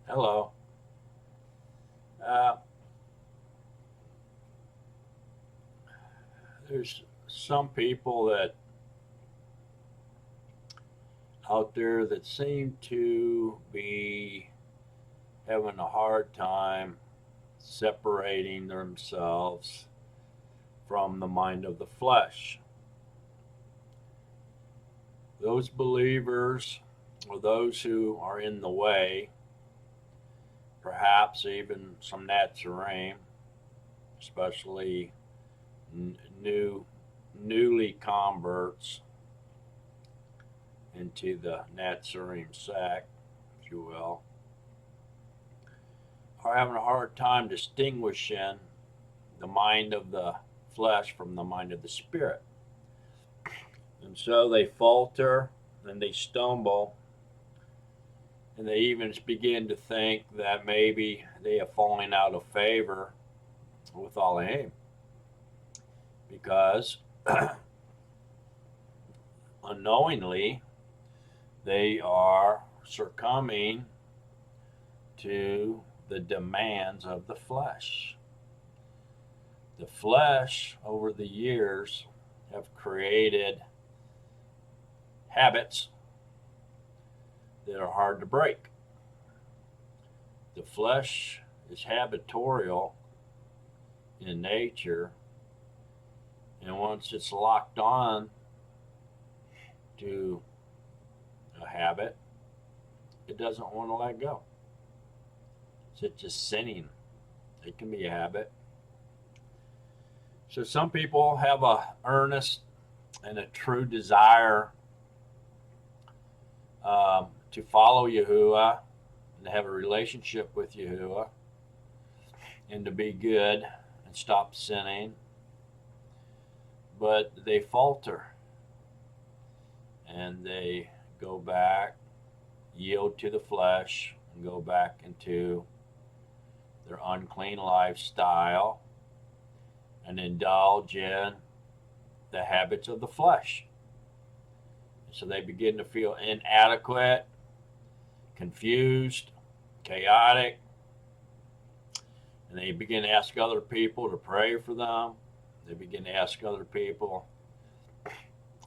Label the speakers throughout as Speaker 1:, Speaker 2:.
Speaker 1: Hello. Uh, there's some people that out there that seem to be having a hard time separating themselves from the mind of the flesh. Those believers or those who are in the way, perhaps even some Nazarene, especially new newly converts into the Nazarene sect, if you will, are having a hard time distinguishing the mind of the flesh from the mind of the spirit. And so they falter and they stumble, and they even begin to think that maybe they have fallen out of favor with Elohim because unknowingly they are succumbing to the demands of the flesh. The flesh, over the years, have created habits that are hard to break. The flesh is habitual in nature, and once it's locked on to a habit, it doesn't want to let go. Such as sinning, it can be a habit. So some people have a earnest and a true desire to follow Yahuwah and to have a relationship with Yahuwah and to be good and stop sinning, but they falter and they go back, yield to the flesh, and go back into their unclean lifestyle and indulge in the habits of the flesh. So they begin to feel inadequate, confused, chaotic, and they begin to ask other people to pray for them. They begin to ask other people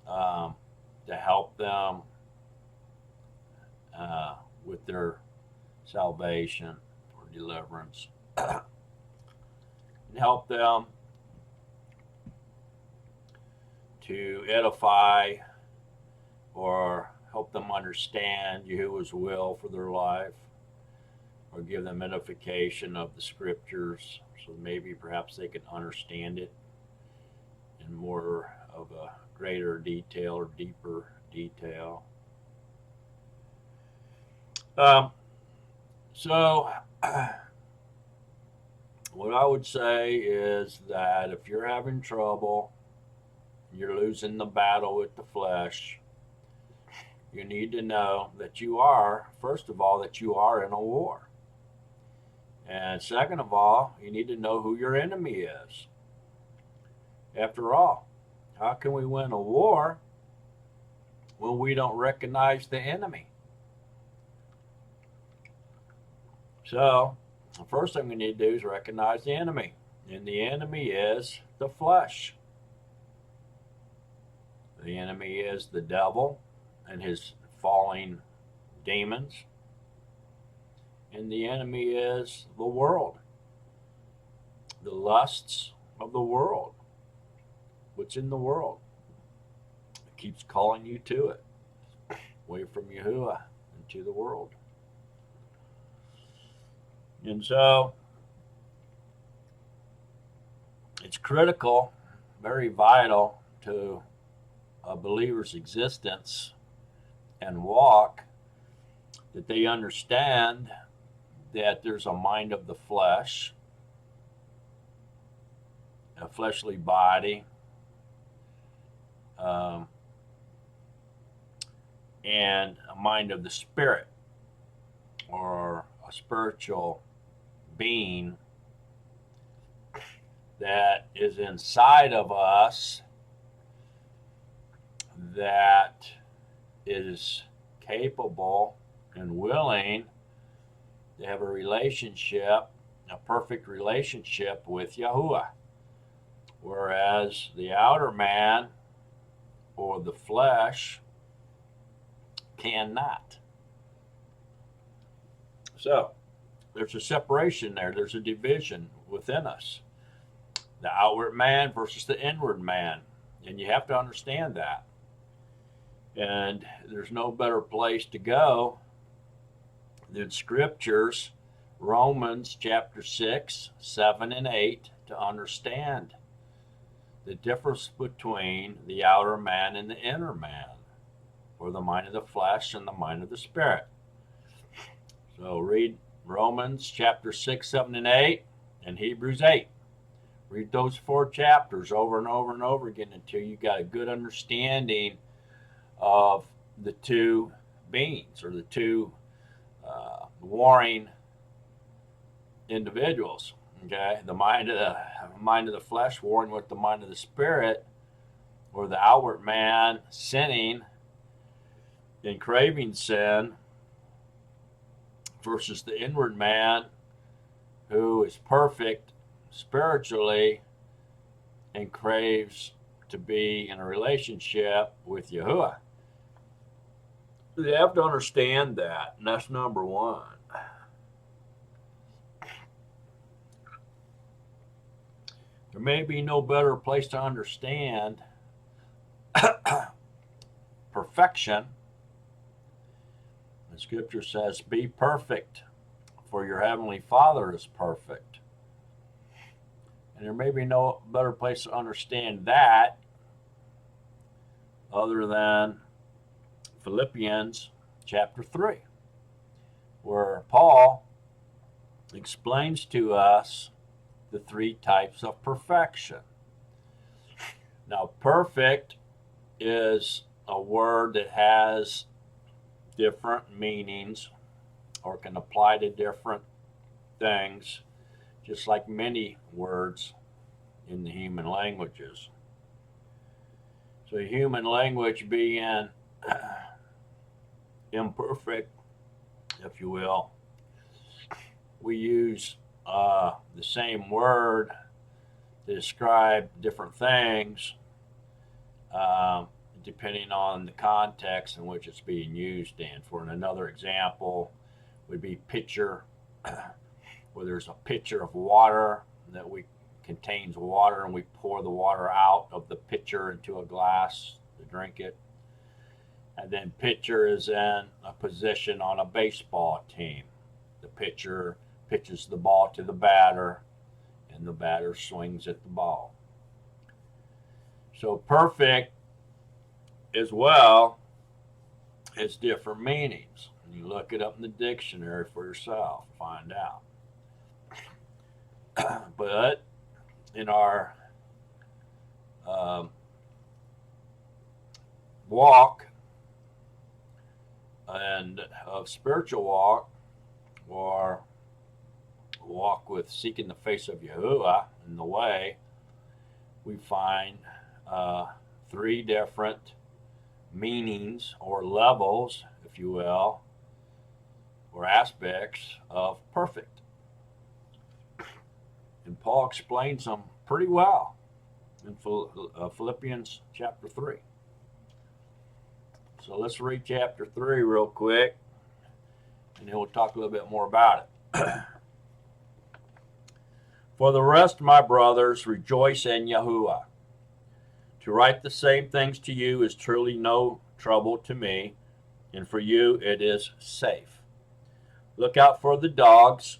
Speaker 1: to help them with their salvation or deliverance, and help them to edify or help them understand Yahuwah's will for their life, or give them edification of the scriptures so maybe perhaps they can understand it in more of a greater detail or deeper detail. Um, so, what I would say is that if you're having trouble, you're losing the battle with the flesh, you need to know that you are, first of all, that you are in a war. And second of all, you need to know who your enemy is. After all, how can we win a war when we don't recognize the enemy? So, the first thing we need to do is recognize the enemy. And the enemy is the flesh. The enemy is the devil and his falling demons. And the enemy is the world, the lusts of the world. What's in the world? It keeps calling you to it, away from Yahuwah and to the world. And so it's critical, very vital to a believer's existence and walk that they understand that there's a mind of the flesh, a fleshly body, and a mind of the spirit, or a spiritual being that is inside of us that is capable and willing They have a relationship, a perfect relationship with Yahuwah. Whereas the outer man or the flesh cannot. So there's a separation there. There's a division within us. The outward man versus the inward man. And you have to understand that. And there's no better place to go than Scriptures, Romans chapter 6, 7, and 8, to understand the difference between the outer man and the inner man, or the mind of the flesh and the mind of the spirit. So read Romans chapter 6, 7, and 8, and Hebrews 8. Read those 4 chapters over and over and over again until you got a good understanding of the two beings, or the two warring individuals. Okay, the mind of the flesh warring with the mind of the spirit, or the outward man sinning and craving sin, versus the inward man who is perfect spiritually and craves to be in a relationship with Yahuwah. You have to understand that, and that's number one. There may be no better place to understand perfection. The Scripture says, "Be perfect, for your heavenly Father is perfect." And there may be no better place to understand that other than Philippians chapter 3, where Paul explains to us the 3 types of perfection. Now, perfect is a word that has different meanings or can apply to different things, just like many words in the human languages. So human language being imperfect, if you will, we use the same word to describe different things depending on the context in which it's being used in. For another example would be pitcher, where there's a pitcher of water that contains water, and we pour the water out of the pitcher into a glass to drink it. And then pitcher is in a position on a baseball team. The pitcher pitches the ball to the batter, and the batter swings at the ball. So perfect as well has different meanings. You look it up in the dictionary for yourself, find out. But in our walk and of spiritual walk, or walk with seeking the face of Yahuwah in the way, we find 3 different meanings or levels, if you will, or aspects of perfect. And Paul explains them pretty well in Philippians chapter 3. So let's read chapter 3 real quick, and then we'll talk a little bit more about it. For the rest, my brothers, rejoice in Yahuwah. To write the same things to you is truly no trouble to me, and for you it is safe. Look out for the dogs.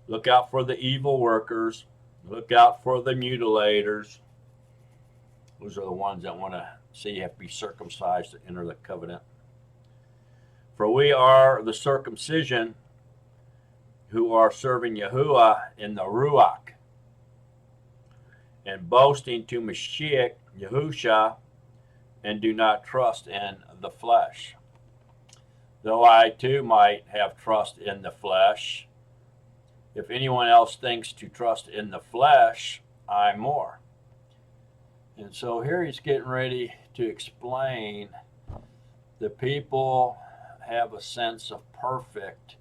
Speaker 1: Look out for the evil workers. Look out for the mutilators. Those are the ones that want to see you have to be circumcised to enter the covenant. For we are the circumcision who are serving Yahuwah in the Ruach, and boasting to Mashiach, Yahusha, and do not trust in the flesh. Though I too might have trust in the flesh, if anyone else thinks to trust in the flesh, I more. And so here he's getting ready to explain the people have a sense of perfect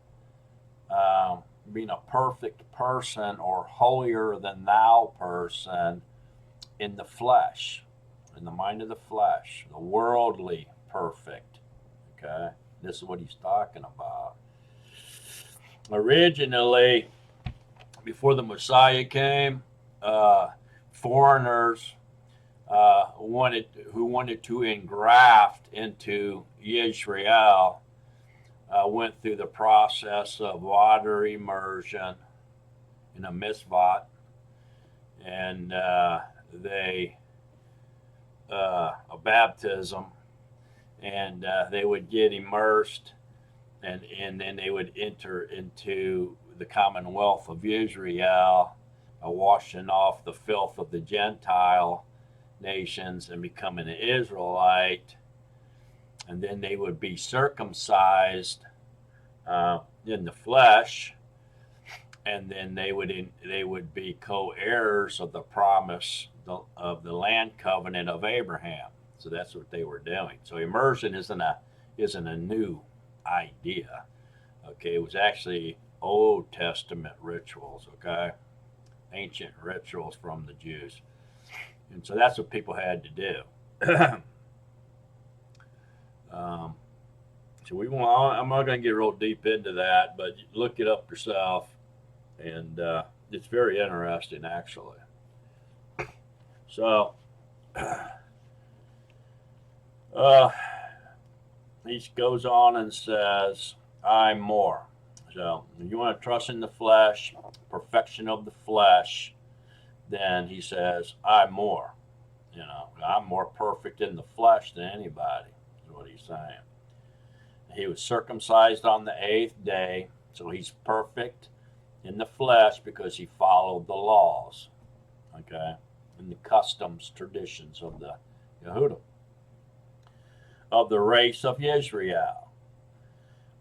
Speaker 1: being a perfect person or holier than thou person in the flesh, in the mind of the flesh, the worldly perfect. Okay, this is what he's talking about. Originally, before the Messiah came, foreigners who wanted to engraft into Israel went through the process of water immersion in a misvat, and a baptism, and they would get immersed, and then they would enter into the commonwealth of Israel, washing off the filth of the Gentile nations and becoming an Israelite, and then they would be circumcised in the flesh, and then they would be co-heirs of the promise of the land covenant of Abraham. So that's what they were doing. So immersion isn't a new idea. Okay, it was actually Old Testament rituals. Okay, ancient rituals from the Jews, and so that's what people had to do. So I'm not going to get real deep into that, but look it up yourself, and it's very interesting, actually. So he goes on and says, I'm more. So if you want to trust in the flesh, perfection of the flesh, then he says, I'm more. I'm more perfect in the flesh than anybody, is what he's saying. He was circumcised on the 8th day, so he's perfect in the flesh because he followed the laws, okay, and the customs, traditions of the Yehudim, of the race of Israel,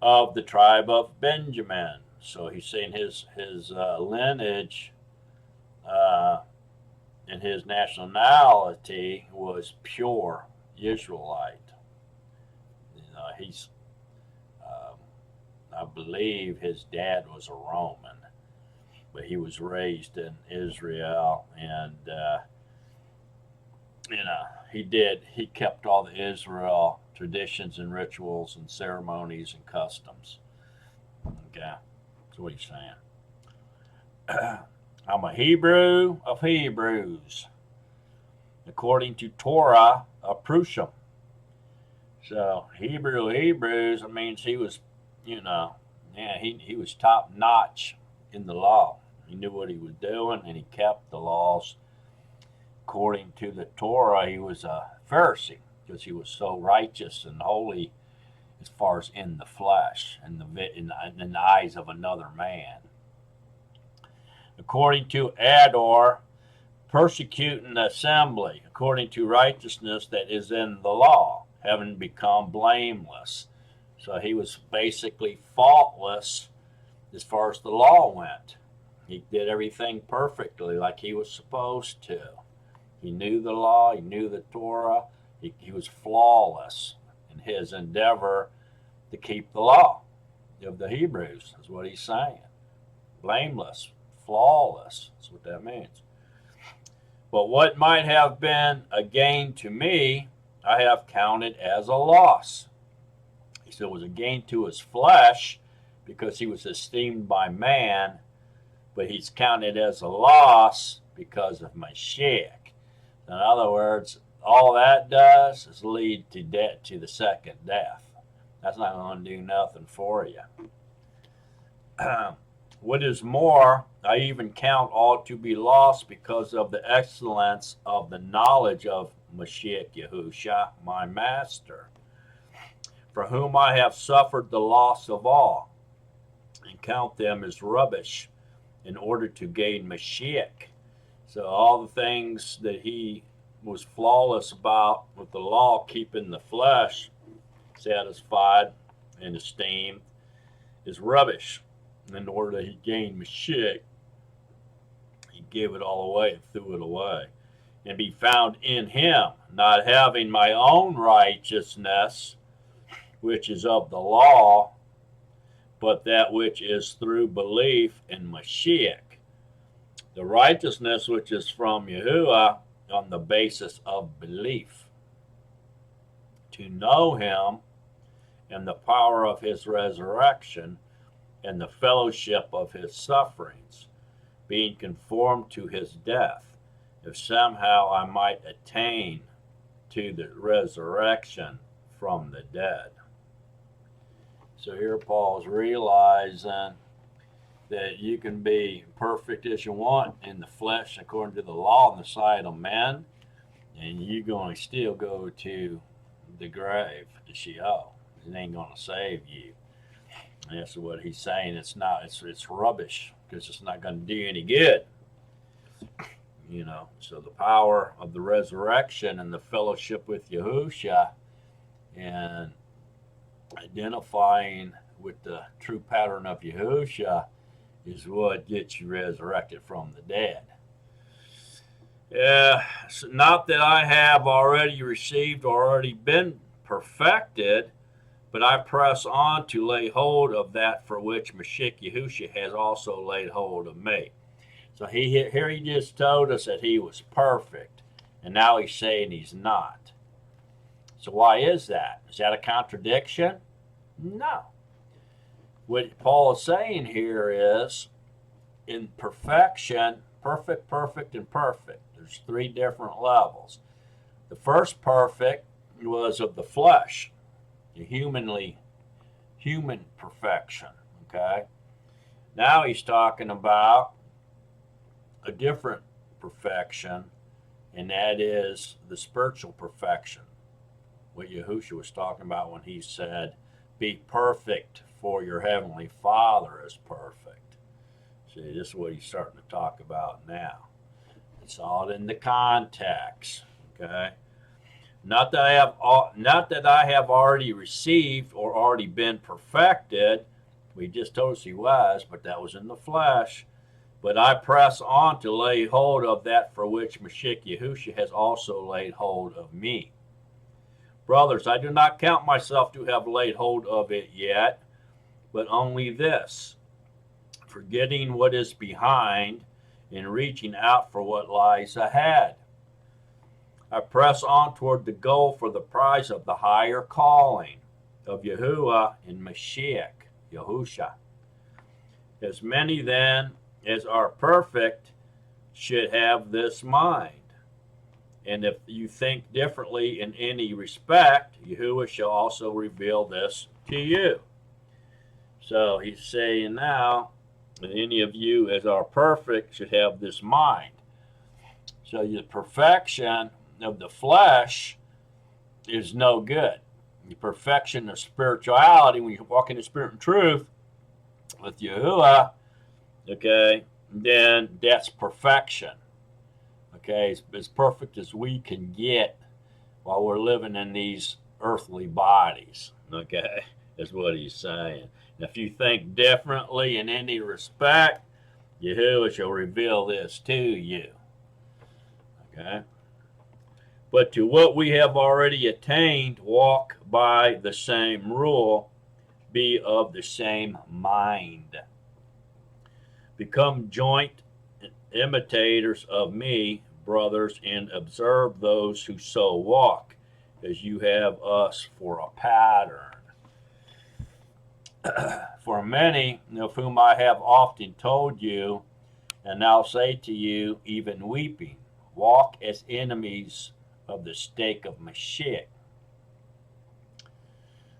Speaker 1: of the tribe of Benjamin. So he's saying his lineage and his nationality was pure Israelite. I believe his dad was a Roman, but he was raised in Israel, and he kept all the Israel traditions and rituals and ceremonies and customs. Okay, that's what he's saying. I'm a Hebrew of Hebrews, according to Torah of Prushim. So Hebrews, it means he was, he was top notch in the law. He knew what he was doing, and he kept the laws. According to the Torah, he was a Pharisee because he was so righteous and holy as far as in the flesh and in the eyes of another man. According to Ador, persecuting the assembly, according to righteousness that is in the law, having become blameless. So he was basically faultless as far as the law went. He did everything perfectly like he was supposed to. He knew the law, he knew the Torah, he was flawless in his endeavor to keep the law of the Hebrews, is what he's saying. Blameless, flawless, that's what that means. But what might have been a gain to me, I have counted as a loss. He said it was a gain to his flesh because he was esteemed by man, but he's counted as a loss because of Mashiach. In other words, all that does is lead to death, to the second death. That's not going to do nothing for you. What is more, I even count all to be lost because of the excellence of the knowledge of Mashiach Yahusha, my master, for whom I have suffered the loss of all, and count them as rubbish in order to gain Mashiach. So all the things that he was flawless about with the law, keeping the flesh satisfied and esteemed, is rubbish. In order that he gain Mashiach, he gave it all away and threw it away, and be found in him, not having my own righteousness, which is of the law, but that which is through belief in Mashiach, the righteousness which is from Yahuwah on the basis of belief, to know him and the power of his resurrection and the fellowship of his sufferings, being conformed to his death, if somehow I might attain to the resurrection from the dead. So here Paul's realizing that you can be perfect as you want in the flesh according to the law in the sight of men, and you're going to still go to the grave, to Sheol. It ain't going to save you. And that's what he's saying. It's rubbish, because it's not going to do any good. So the power of the resurrection and the fellowship with Yahusha and identifying with the true pattern of Yahusha is what gets you resurrected from the dead. So not that I have already received or already been perfected, but I press on to lay hold of that for which Mashiach Yahusha has also laid hold of me. So he just told us that he was perfect, and now he's saying he's not. So why is that? Is that a contradiction? No. What Paul is saying here is, in perfection, perfect, perfect, and perfect. There's 3 different levels. The first perfect was of the flesh, the human perfection. Okay. Now he's talking about a different perfection, and that is the spiritual perfection. What Yahushua was talking about when he said, "Be perfect, for your heavenly Father is perfect." See, this is what he's starting to talk about now. It's all in the context. Okay. Not that I have already received or already been perfected. We just told us he was, but that was in the flesh. But I press on to lay hold of that for which Mashiach Yahusha has also laid hold of me. Brothers, I do not count myself to have laid hold of it yet, but only this, forgetting what is behind and reaching out for what lies ahead. I press on toward the goal for the prize of the higher calling of Yahuwah in Mashiach, Yahusha. As many then as are perfect should have this mind. And if you think differently in any respect, Yahuwah shall also reveal this to you. So he's saying now that any of you as are perfect should have this mind. So the perfection of the flesh is no good. The perfection of spirituality, when you walk in the spirit and truth with Yahuwah, okay, then that's perfection. Okay, as perfect as we can get while we're living in these earthly bodies. Okay, is what he's saying. And if you think differently in any respect, Yahuwah shall reveal this to you. Okay. But to what we have already attained, walk by the same rule, be of the same mind. Become joint imitators of me, brothers, and observe those who so walk, as you have us for a pattern. For many of whom I have often told you, and now say to you, even weeping, walk as enemies of the stake of Mashiach.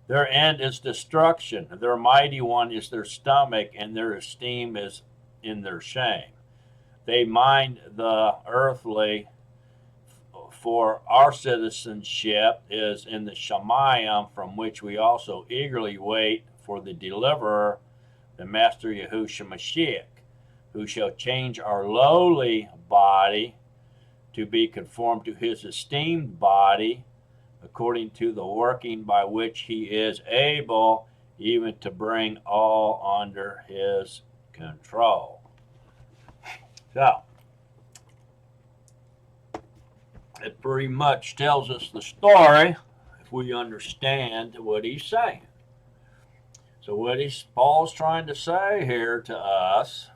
Speaker 1: Their end is destruction. Their mighty one is their stomach, and their esteem is in their shame. They mind the earthly, for our citizenship is in the Shamayim, from which we also eagerly wait for the deliverer, the Master Yahushua Mashiach, who shall change our lowly body to be conformed to his esteemed body, according to the working by which he is able even to bring all under his control. So, it pretty much tells us the story if we understand what he's saying. So what Paul's trying to say here to us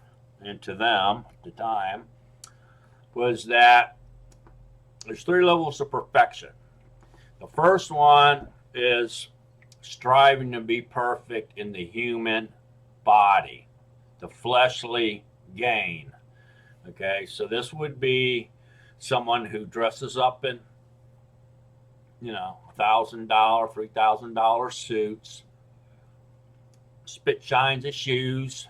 Speaker 1: and to them at the time was that there's 3 levels of perfection. The first one is striving to be perfect in the human body, the fleshly gain. Okay, so this would be someone who dresses up in, $1,000, $3,000 suits, spit shines of shoes,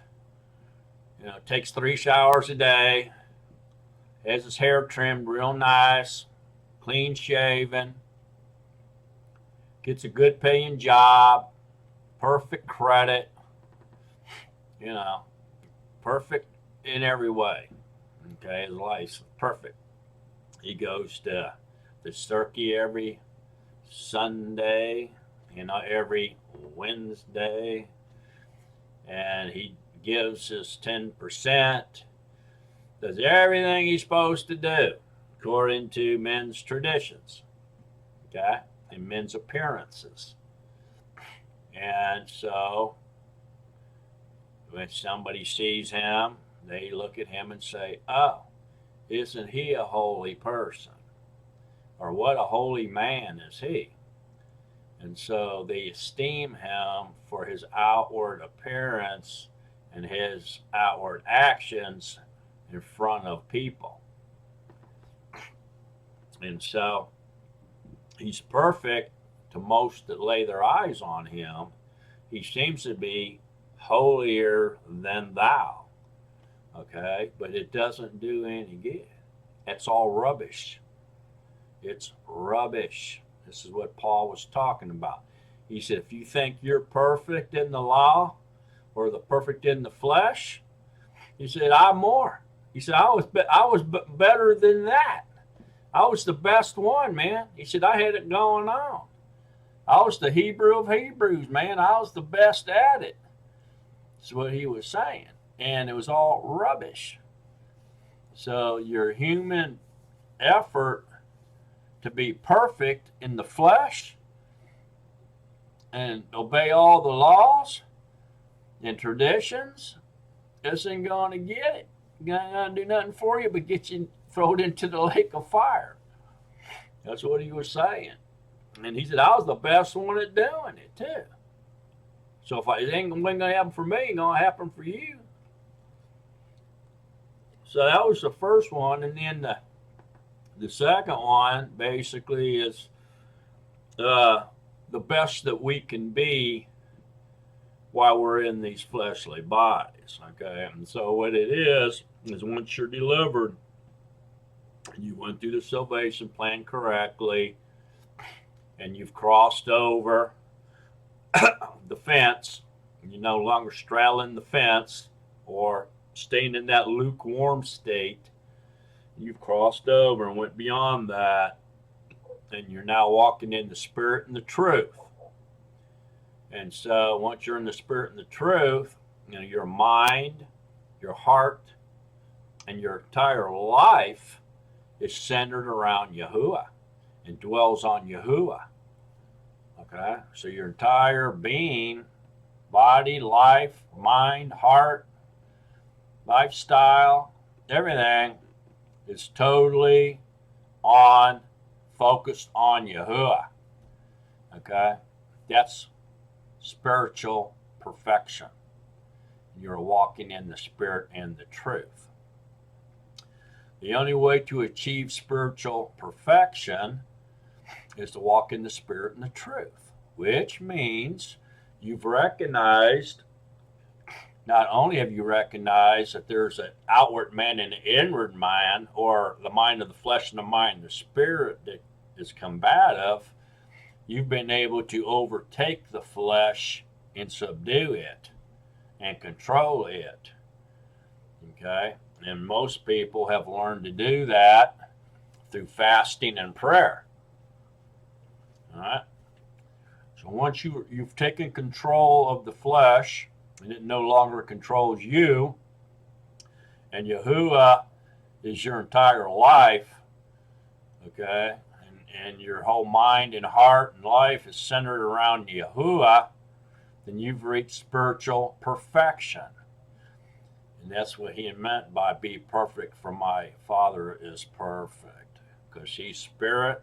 Speaker 1: takes 3 showers a day, has his hair trimmed real nice, clean shaven, gets a good paying job, perfect credit, perfect in every way. Okay, his life's perfect. He goes to the circuit every Sunday, every Wednesday, and he gives his 10%, does everything he's supposed to do according to men's traditions, okay, and men's appearances. And so when somebody sees him, they look at him and say, oh, isn't he a holy person? Or what a holy man is he? And so they esteem him for his outward appearance and his outward actions in front of people. And so he's perfect to most that lay their eyes on him. He seems to be holier than thou. Okay, but it doesn't do any good. It's all rubbish. It's rubbish. This is what Paul was talking about. He said, if you think you're perfect in the law or the perfect in the flesh, he said, I'm more. He said, I was better than that. I was the best one, man. He said, I had it going on. I was the Hebrew of Hebrews, man. I was the best at it. That's what he was saying. And it was all rubbish. So your human effort to be perfect in the flesh and obey all the laws and traditions isn't going to get it. Not going to do nothing for you but get you thrown into the lake of fire. That's what he was saying. And he said, I was the best one at doing it too. So if it ain't going to happen for me, it's going to happen for you. So that was the first one. And then the second one basically is the best that we can be while we're in these fleshly bodies. Okay. And so what it is once you're delivered, you went through the salvation plan correctly, and you've crossed over the fence, and you're no longer straddling the fence or staying in that lukewarm state. You've crossed over and went beyond that, and you're now walking in the Spirit and the truth. And so once you're in the Spirit and the truth, your mind, your heart, and your entire life is centered around Yahuwah and dwells on Yahuwah. Okay? So your entire being, body, life, mind, heart, lifestyle, everything is totally focused on Yahuwah. Okay? That's spiritual perfection. You're walking in the Spirit and the truth. The only way to achieve spiritual perfection is to walk in the Spirit and the truth, which means you've recognized, not only have you recognized that there's an outward man and an inward man, or the mind of the flesh and the mind of the spirit that is combative, you've been able to overtake the flesh and subdue it and control it. Okay? And most people have learned to do that through fasting and prayer. All right? So once you've taken control of the flesh, and it no longer controls you, and Yahuwah is your entire life, okay, and your whole mind and heart and life is centered around Yahuwah, then you've reached spiritual perfection. And that's what he meant by be perfect, for my Father is perfect. Because he's spirit,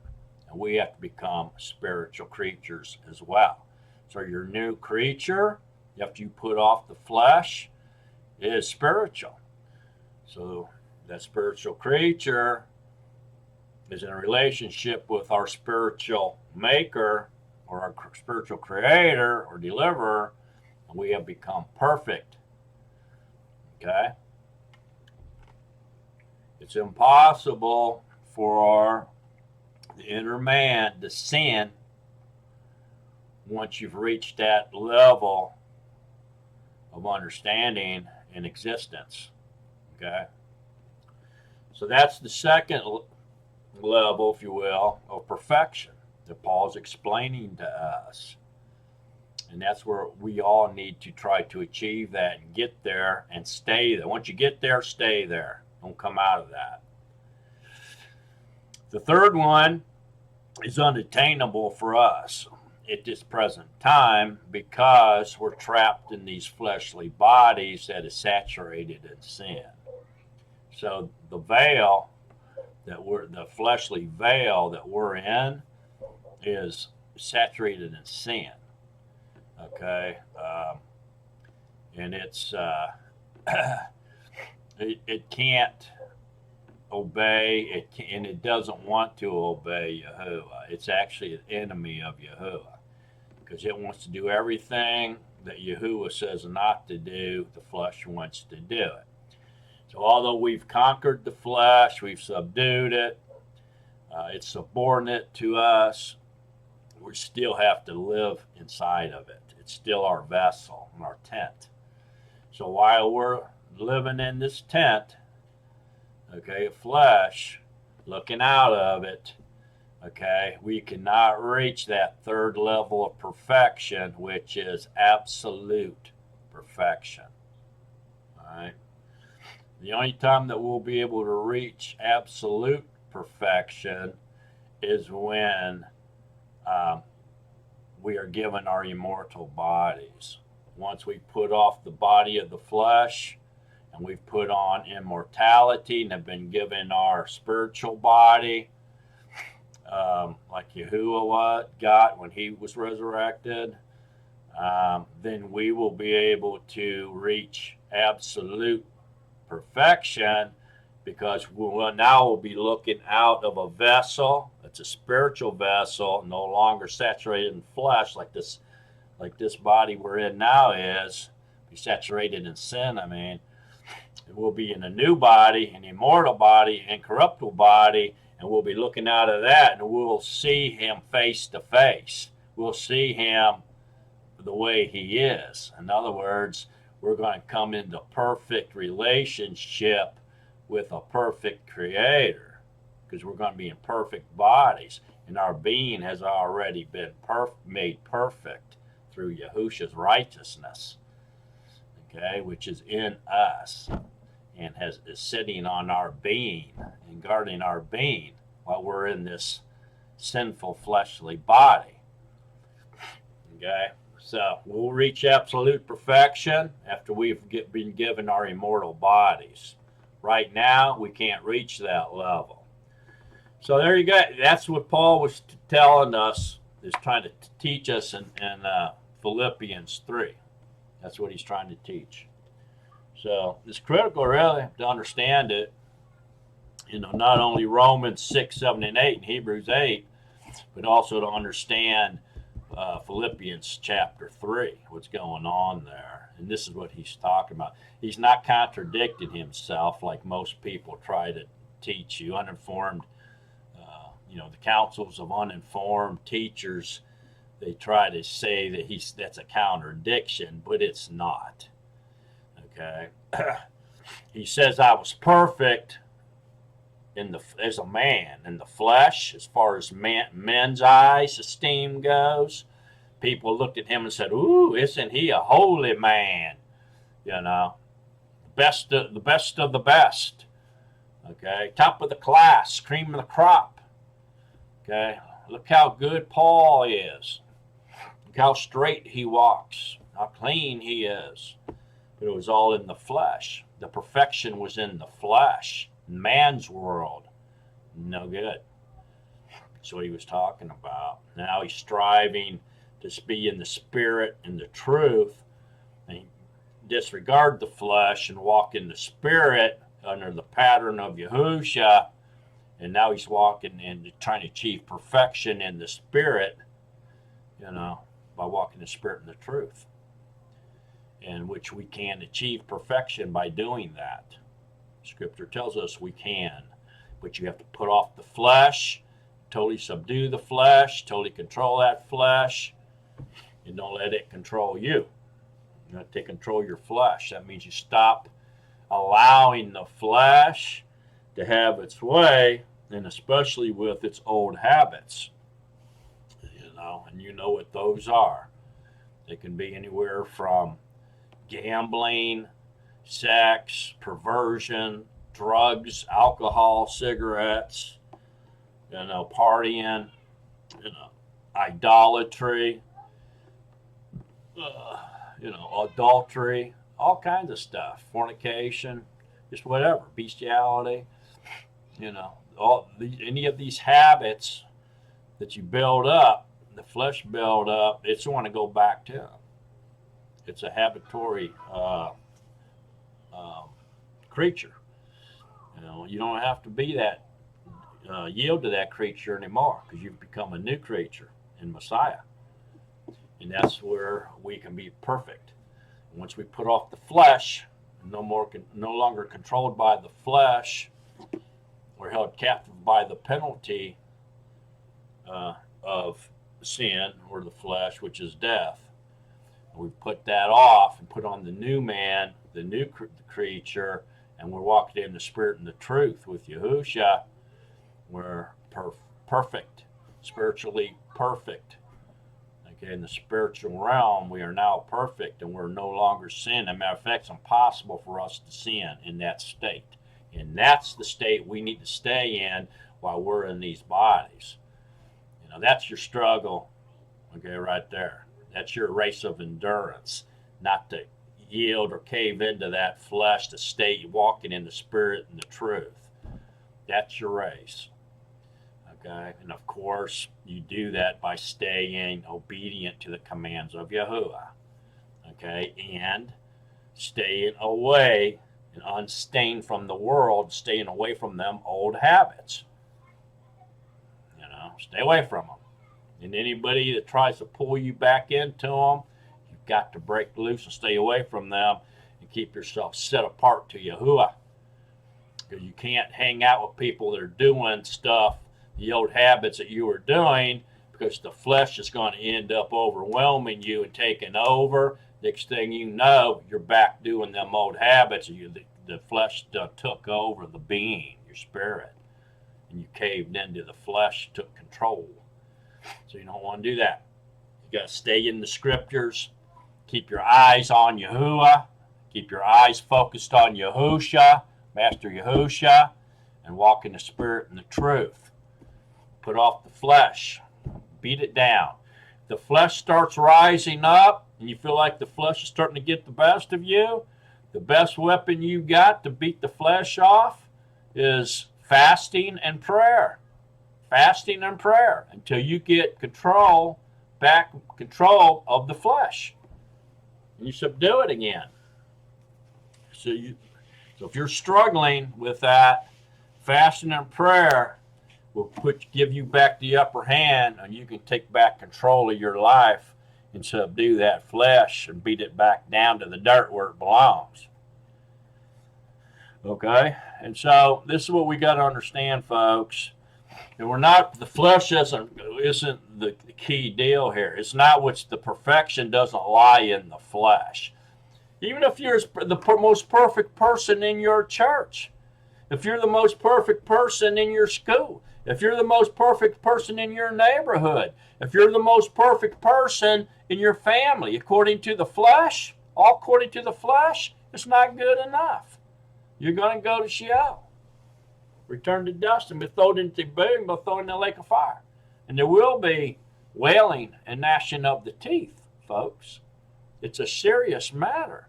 Speaker 1: and we have to become spiritual creatures as well. So your new creature, after you put off the flesh, is spiritual. So that spiritual creature is in a relationship with our spiritual maker, or our spiritual creator or deliverer, and we have become perfect. Okay? It's impossible for the inner man to sin once you've reached that level of understanding and existence. Okay? So that's the second level, if you will, of perfection that Paul's explaining to us. And that's where we all need to try to achieve that and get there and stay there. Once you get there, stay there. Don't come out of that. The third one is unattainable for us at this present time because we're trapped in these fleshly bodies that is saturated in sin. So the fleshly veil that we're in is saturated in sin. Okay, and it's it can't obey and it doesn't want to obey Yahuwah. It's actually an enemy of Yahuwah because it wants to do everything that Yahuwah says not to do. The flesh wants to do it. So although we've conquered the flesh, we've subdued it, it's subordinate to us, we still have to live inside of it. It's still our vessel and our tent. So while we're living in this tent, okay, flesh, looking out of it, okay, we cannot reach that third level of perfection, which is absolute perfection. All right. The only time that we'll be able to reach absolute perfection is when we are given our immortal bodies. Once we put off the body of the flesh and we've put on immortality and have been given our spiritual body, like Yahuwah got when he was resurrected, then we will be able to reach absolute perfection because we'll be looking out of a vessel. It's a spiritual vessel, no longer saturated in flesh like this body we're in now is. Be saturated in sin, I mean. We'll be in a new body, an immortal body, incorruptible body, and we'll be looking out of that and we'll see him face to face. We'll see him the way he is. In other words, we're going to come into perfect relationship with a perfect creator because we're going to be in perfect bodies and our being has already been made perfect through Yahusha's righteousness, okay, which is in us and is sitting on our being and guarding our being while we're in this sinful fleshly body. Okay, so we'll reach absolute perfection after we've been given our immortal bodies. Right now, we can't reach that level. So there you go. That's what Paul was telling us, is trying to teach us in Philippians 3. That's what he's trying to teach. So it's critical, really, to understand it. Not only Romans 6, 7, and 8, and Hebrews 8, but also to understand Philippians chapter 3, what's going on there. And this is what he's talking about. He's not contradicting himself like most people try to teach you. Uninformed, the councils of uninformed teachers, they try to say that that's a contradiction, but it's not. Okay? He says, I was perfect as a man in the flesh, as far as men's eyes esteem goes. People looked at him and said, ooh, isn't he a holy man? The best of the best. Okay, top of the class, cream of the crop. Okay, look how good Paul is. Look how straight he walks, how clean he is. But it was all in the flesh. The perfection was in the flesh, man's world. No good. That's what he was talking about. Now he's striving to be in the spirit and the truth, and disregard the flesh and walk in the spirit under the pattern of Yahusha. And now he's walking and trying to achieve perfection in the spirit, by walking the spirit and the truth. In which we can achieve perfection by doing that. Scripture tells us we can. But you have to put off the flesh, totally subdue the flesh, totally control that flesh, and don't let it control you. You have to control your flesh. That means you stop allowing the flesh to have its way, and especially with its old habits. And you know what those are. They can be anywhere from gambling, sex, perversion, drugs, alcohol, cigarettes, partying, idolatry, adultery, all kinds of stuff, fornication, just whatever, bestiality, any of these habits that you build up, the flesh build up, it's want to go back to. It's a habitory creature. You don't have to be that yield to that creature anymore, because you've become a new creature in Messiah, and that's where we can be perfect. Once we put off the flesh, no longer controlled by the flesh, we're held captive by the penalty of sin or the flesh, which is death. We put that off and put on the new man, the new creature, and we're walking in the spirit and the truth with Yahusha. We're perfect, spiritually perfect. Okay, in the spiritual realm, we are now perfect, and we're no longer sin. As a matter of fact, it's impossible for us to sin in that state. And that's the state we need to stay in while we're in these bodies. That's your struggle, okay, right there. That's your race of endurance, not to yield or cave into that flesh, to stay walking in the spirit and the truth. That's your race, okay? And of course, you do that by staying obedient to the commands of Yahuwah, okay? And staying away and unstained from the world, staying away from them old habits. Stay away from them. And anybody that tries to pull you back into them, you've got to break loose and stay away from them and keep yourself set apart to Yahuwah. Because you can't hang out with people that are doing stuff, the old habits that you were doing, because the flesh is going to end up overwhelming you and taking over. Next thing you know, you're back doing them old habits. The flesh took over the being, your spirit. And you caved into the flesh, took control. So you don't want to do that. You got to stay in the scriptures. Keep your eyes on Yahuwah. Keep your eyes focused on Yahusha, Master Yahusha, and walk in the spirit and the truth. Put off the flesh. Beat it down. If the flesh starts rising up and you feel like the flesh is starting to get the best of you, the best weapon you got to beat the flesh off is fasting and prayer. Fasting and prayer until you get control of the flesh. And you subdue it again. So if you're struggling with that, fasting and prayer will give you back the upper hand, and you can take back control of your life and subdue that flesh and beat it back down to the dirt where it belongs. Okay? And so this is what we got to understand, folks. And the flesh isn't the key deal here. It's not the perfection doesn't lie in the flesh. Even if you're the most perfect person in your church, if you're the most perfect person in your school, if you're the most perfect person in your neighborhood, if you're the most perfect person in your family, according to the flesh, all according to the flesh, it's not good enough. You're going to go to Sheol. Return to dust and be thrown into the boom, be thrown in the lake of fire. And there will be wailing and gnashing of the teeth, folks. It's a serious matter.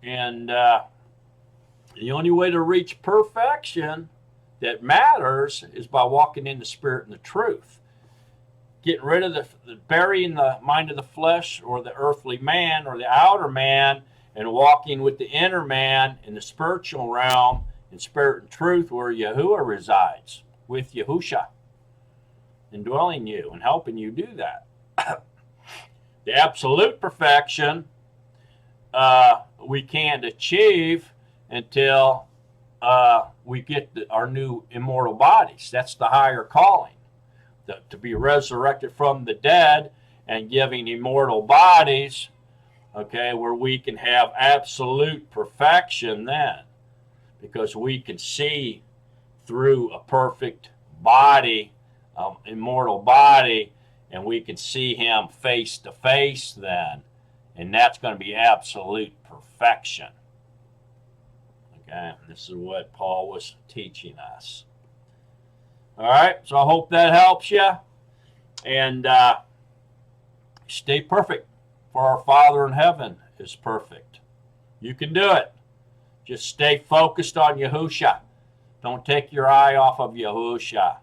Speaker 1: And the only way to reach perfection that matters is by walking in the Spirit and the truth. Getting rid of burying the mind of the flesh or the earthly man or the outer man, and walking with the inner man in the spiritual realm in spirit and truth, where Yahuwah resides with Yahusha, indwelling you and helping you do that. The absolute perfection we can't achieve until we get our new immortal bodies. That's the higher calling, to be resurrected from the dead and giving immortal bodies, okay, where we can have absolute perfection then, because we can see through a perfect body, immortal body, and we can see him face to face then, and that's going to be absolute perfection. Okay, this is what Paul was teaching us. All right, so I hope that helps you, and stay perfect, for our Father in heaven is perfect. You can do it. Just stay focused on Yahusha. Don't take your eye off of Yahusha.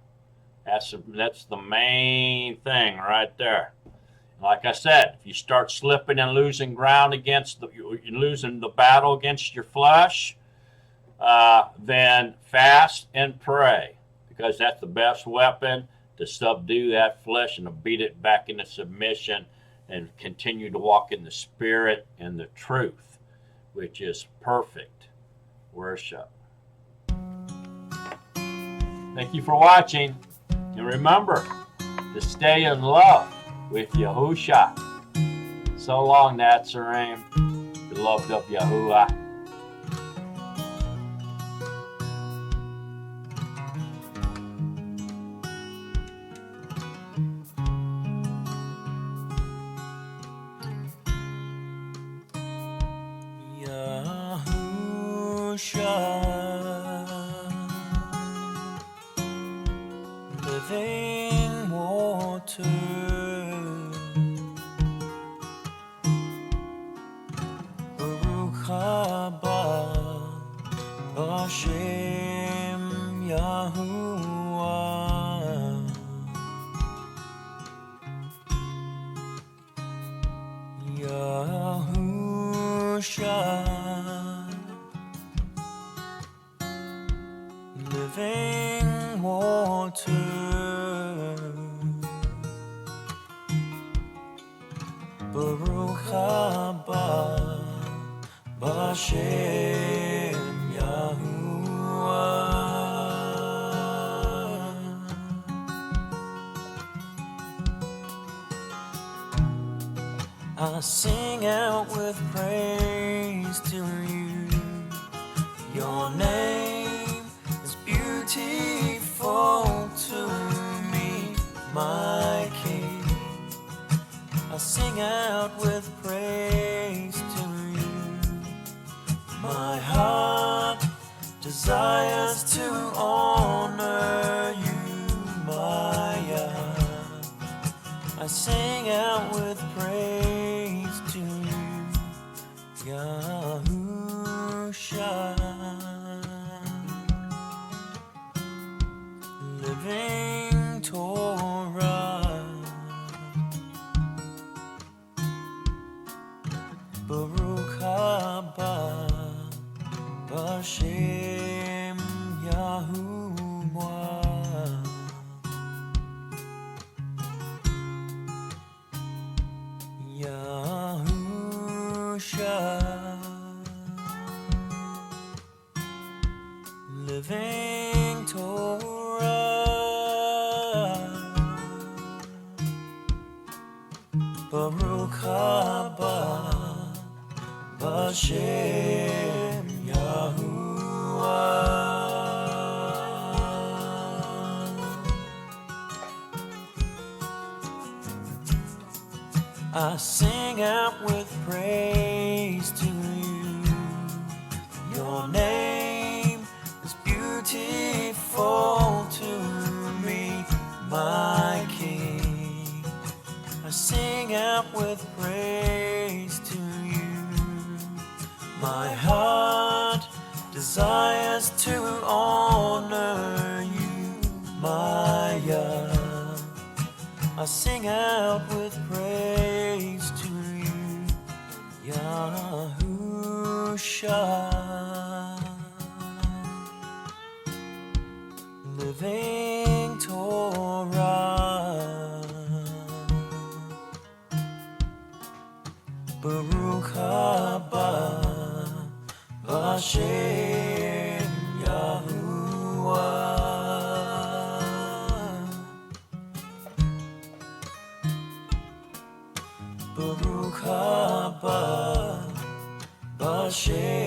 Speaker 1: That's the main thing right there. Like I said, if you start slipping and losing ground losing the battle against your flesh, then fast and pray, because that's the best weapon to subdue that flesh and to beat it back into submission and continue to walk in the Spirit and the truth, which is perfect worship. Thank you for watching, and remember to stay in love with Yahusha. So long, Nazarene, beloved of Yahuwah.
Speaker 2: Living water, Baruch haba b'Shem Yahuwah. Yahusha, living water, Baruch haba b'Shem Yahuwah. I sing out with praise to you. Your name is beautiful to me, my King. I sing out with praise to you. My heart desires to honor you, my Yah. I sing out with praise to you, Yahusha. Living Torah, Baruch haba b'Shem Yahuwah. Yahusha, living Torah, Baruch haba b'Shem Yahuwah. I sing out with praise to you. Your name beautiful to me, my King. sing out with praise to you. My heart desires to honor you, my Yah. I sing out with praise to you, Yahusha. Living Torah, Baruch haba Hashem Yahuwah. Baruch haba Hashem